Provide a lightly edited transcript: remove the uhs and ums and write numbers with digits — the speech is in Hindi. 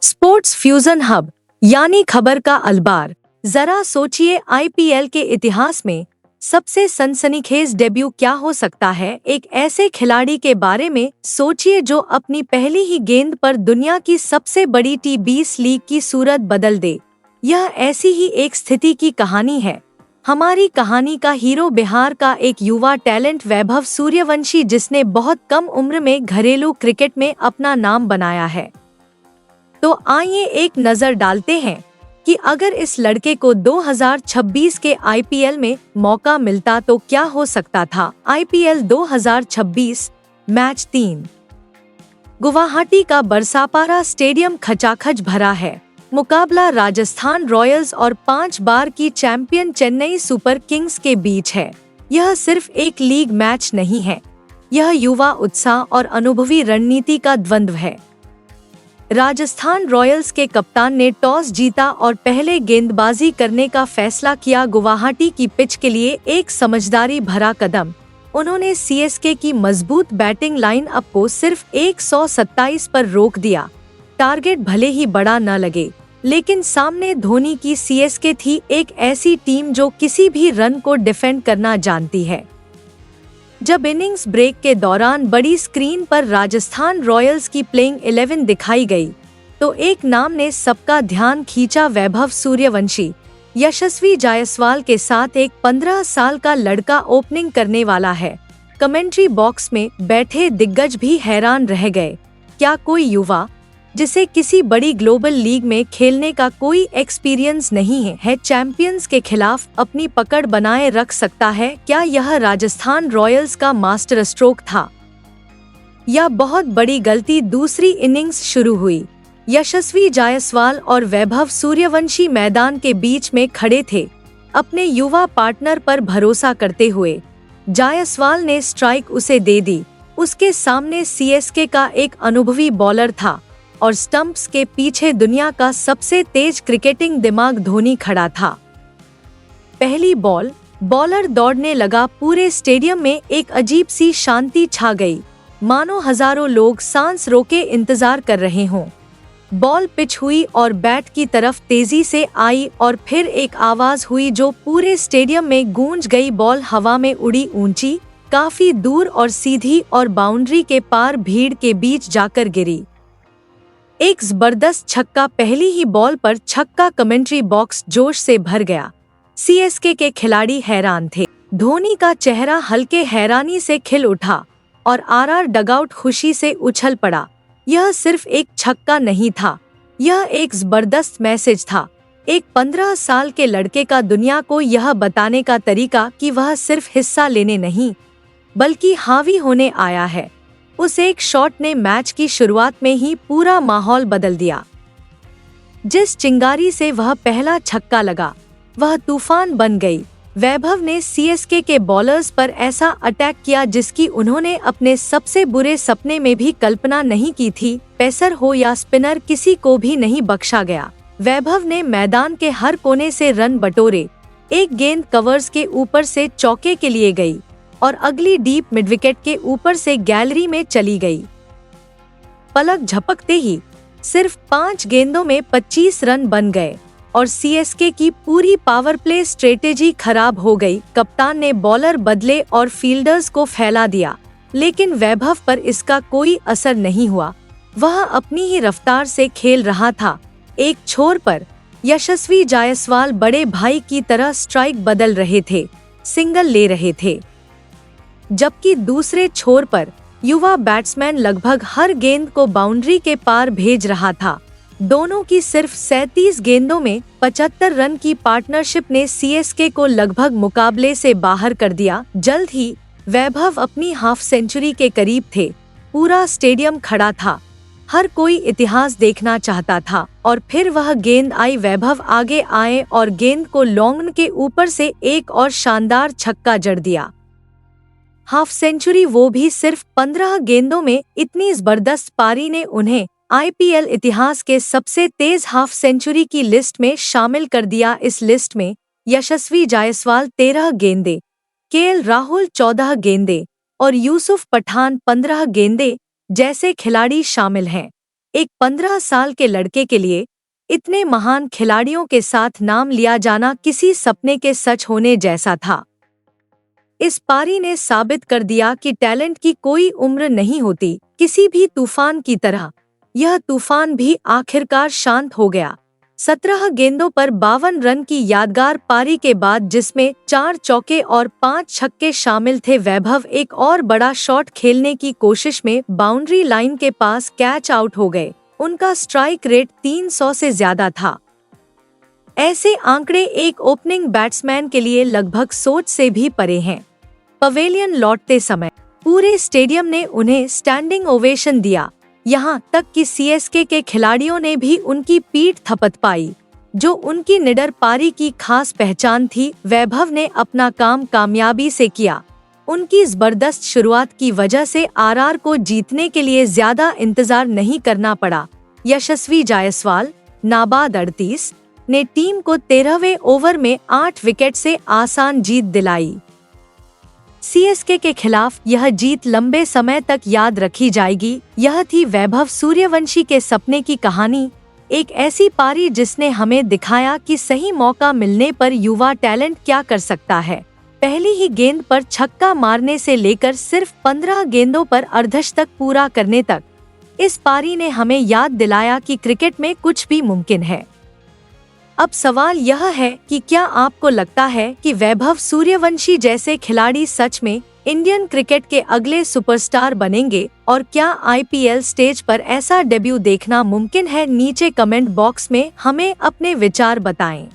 स्पोर्ट्स फ्यूजन हब यानी खबर का अलबार। जरा सोचिए, आईपीएल के इतिहास में सबसे सनसनीखेज डेब्यू क्या हो सकता है। एक ऐसे खिलाड़ी के बारे में सोचिए जो अपनी पहली ही गेंद पर दुनिया की सबसे बड़ी T20 लीग की सूरत बदल दे। यह ऐसी ही एक स्थिति की कहानी है। हमारी कहानी का हीरो बिहार का एक युवा टैलेंट वैभव सूर्यवंशी, जिसने बहुत कम उम्र में घरेलू क्रिकेट में अपना नाम बनाया है। तो आइए एक नजर डालते हैं कि अगर इस लड़के को 2026 के आईपीएल में मौका मिलता तो क्या हो सकता था। IPL 2026 match 3। गुवाहाटी का बरसापारा स्टेडियम खचाखच भरा है। मुकाबला राजस्थान रॉयल्स और 5 बार की चैंपियन चेन्नई सुपर किंग्स के बीच है। यह सिर्फ एक लीग मैच नहीं है, यह युवा उत्साह और अनुभवी रणनीति का द्वंद्व है। राजस्थान रॉयल्स के कप्तान ने टॉस जीता और पहले गेंदबाजी करने का फैसला किया। गुवाहाटी की पिच के लिए एक समझदारी भरा कदम। उन्होंने सीएसके की मजबूत बैटिंग लाइनअप को सिर्फ 127 पर रोक दिया। टारगेट भले ही बड़ा न लगे, लेकिन सामने धोनी की सीएसके थी, एक ऐसी टीम जो किसी भी रन को डिफेंड करना जानती है। जब इनिंग्स ब्रेक के दौरान बड़ी स्क्रीन पर राजस्थान रॉयल्स की प्लेइंग 11 दिखाई गई, तो एक नाम ने सबका ध्यान खींचा, वैभव सूर्यवंशी। यशस्वी जायसवाल के साथ एक 15 साल का लड़का ओपनिंग करने वाला है। कमेंट्री बॉक्स में बैठे दिग्गज भी हैरान रह गए। क्या कोई युवा जिसे किसी बड़ी ग्लोबल लीग में खेलने का कोई एक्सपीरियंस नहीं है चैंपियंस के खिलाफ अपनी पकड़ बनाए रख सकता है? क्या यह राजस्थान रॉयल्स का मास्टर स्ट्रोक था या बहुत बड़ी गलती? दूसरी इनिंग्स शुरू हुई। यशस्वी जायसवाल और वैभव सूर्यवंशी मैदान के बीच में खड़े थे, अपने युवा पार्टनर पर भरोसा करते हुए। जायसवाल ने स्ट्राइक उसे दे दी। उसके सामने सीएसके का एक अनुभवी बॉलर था और स्टंप्स के पीछे दुनिया का सबसे तेज क्रिकेटिंग दिमाग धोनी खड़ा था। पहली बॉलर दौड़ने लगा। पूरे स्टेडियम में एक अजीब सी शांति छा गई, मानो हजारों लोग सांस रोके इंतजार कर रहे हों। बॉल पिच हुई और बैट की तरफ तेजी से आई और फिर एक आवाज हुई जो पूरे स्टेडियम में गूंज गई। बॉल हवा में उड़ी, ऊंची, काफी दूर और सीधी, और बाउंड्री के पार भीड़ के बीच जाकर गिरी। एक जबरदस्त छक्का। पहली ही बॉल पर छक्का। कमेंट्री बॉक्स जोश से भर गया। सीएसके के खिलाड़ी हैरान थे। धोनी का चेहरा हल्के हैरानी से खिल उठा और आरआर डगआउट खुशी से उछल पड़ा। यह सिर्फ एक छक्का नहीं था, यह एक जबरदस्त मैसेज था। एक 15 साल के लड़के का दुनिया को यह बताने का तरीका कि वह सिर्फ हिस्सा लेने नहीं, बल्कि हावी होने आया है। उस एक शॉट ने मैच की शुरुआत में ही पूरा माहौल बदल दिया। जिस चिंगारी से वह पहला छक्का लगा, वह तूफान बन गई। वैभव ने सीएसके के बॉलर्स पर ऐसा अटैक किया जिसकी उन्होंने अपने सबसे बुरे सपने में भी कल्पना नहीं की थी। पेसर हो या स्पिनर, किसी को भी नहीं बख्शा गया। वैभव ने मैदान के हर कोने से रन बटोरे। एक गेंद कवर्स के ऊपर से चौके के लिए गई और अगली डीप मिडविकेट के ऊपर से गैलरी में चली गई। पलक झपकते ही सिर्फ 5 गेंदों में 25 रन बन गए और सीएसके की पूरी पावर प्ले स्ट्रेटेजी खराब हो गई। कप्तान ने बॉलर बदले और फील्डर्स को फैला दिया, लेकिन वैभव पर इसका कोई असर नहीं हुआ। वह अपनी ही रफ्तार से खेल रहा था। एक छोर पर यशस्वी जायसवाल बड़े भाई की तरह स्ट्राइक बदल रहे थे, सिंगल ले रहे थे, जबकि दूसरे छोर पर युवा बैट्समैन लगभग हर गेंद को बाउंड्री के पार भेज रहा था। दोनों की सिर्फ 37 गेंदों में 75 रन की पार्टनरशिप ने सीएसके को लगभग मुकाबले से बाहर कर दिया। जल्द ही वैभव अपनी हाफ सेंचुरी के करीब थे। पूरा स्टेडियम खड़ा था, हर कोई इतिहास देखना चाहता था। और फिर वह गेंद आई। वैभव आगे आए और गेंद को लॉन्ग के ऊपर से एक और शानदार छक्का जड़ दिया। हाफ सेंचुरी, वो भी सिर्फ 15 गेंदों में। इतनी जबरदस्त पारी ने उन्हें आईपीएल इतिहास के सबसे तेज हाफ सेंचुरी की लिस्ट में शामिल कर दिया। इस लिस्ट में यशस्वी जायसवाल 13 गेंदें, केएल राहुल 14 गेंदें और यूसुफ पठान 15 गेंदें जैसे खिलाड़ी शामिल हैं। एक 15 साल के लड़के के लिए इतने महान खिलाड़ियों के साथ नाम लिया जाना किसी सपने के सच होने जैसा था। इस पारी ने साबित कर दिया कि टैलेंट की कोई उम्र नहीं होती। किसी भी तूफान की तरह यह तूफान भी आखिरकार शांत हो गया। 17 गेंदों पर 52 रन की यादगार पारी के बाद, जिसमें 4 चौके और 5 छक्के शामिल थे, वैभव एक और बड़ा शॉट खेलने की कोशिश में बाउंड्री लाइन के पास कैच आउट हो गए। उनका स्ट्राइक रेट 300 से ज्यादा था। ऐसे आंकड़े एक ओपनिंग बैट्समैन के लिए लगभग सोच से भी परे हैं। पवेलियन लौटते समय पूरे स्टेडियम ने उन्हें स्टैंडिंग ओवेशन दिया। यहाँ तक कि सीएसके के खिलाड़ियों ने भी उनकी पीठ थपथपाई, जो उनकी निडर पारी की खास पहचान थी। वैभव ने अपना काम कामयाबी से किया। उनकी जबरदस्त शुरुआत की वजह से आरआर को जीतने के लिए ज्यादा इंतजार नहीं करना पड़ा। यशस्वी जायसवाल, नाबाद 38, ने टीम को 13वें ओवर में 8 विकेट से आसान जीत दिलाई। सीएसके के खिलाफ यह जीत लंबे समय तक याद रखी जाएगी। यह थी वैभव सूर्यवंशी के सपने की कहानी, एक ऐसी पारी जिसने हमें दिखाया कि सही मौका मिलने पर युवा टैलेंट क्या कर सकता है। पहली ही गेंद पर छक्का मारने से लेकर सिर्फ 15 गेंदों पर अर्धशतक पूरा करने तक, इस पारी ने हमें याद दिलाया कि क्रिकेट में कुछ भी मुमकिन है। अब सवाल यह है कि क्या आपको लगता है कि वैभव सूर्यवंशी जैसे खिलाड़ी सच में इंडियन क्रिकेट के अगले सुपरस्टार बनेंगे, और क्या आईपीएल स्टेज पर ऐसा डेब्यू देखना मुमकिन है? नीचे कमेंट बॉक्स में हमें अपने विचार बताएं।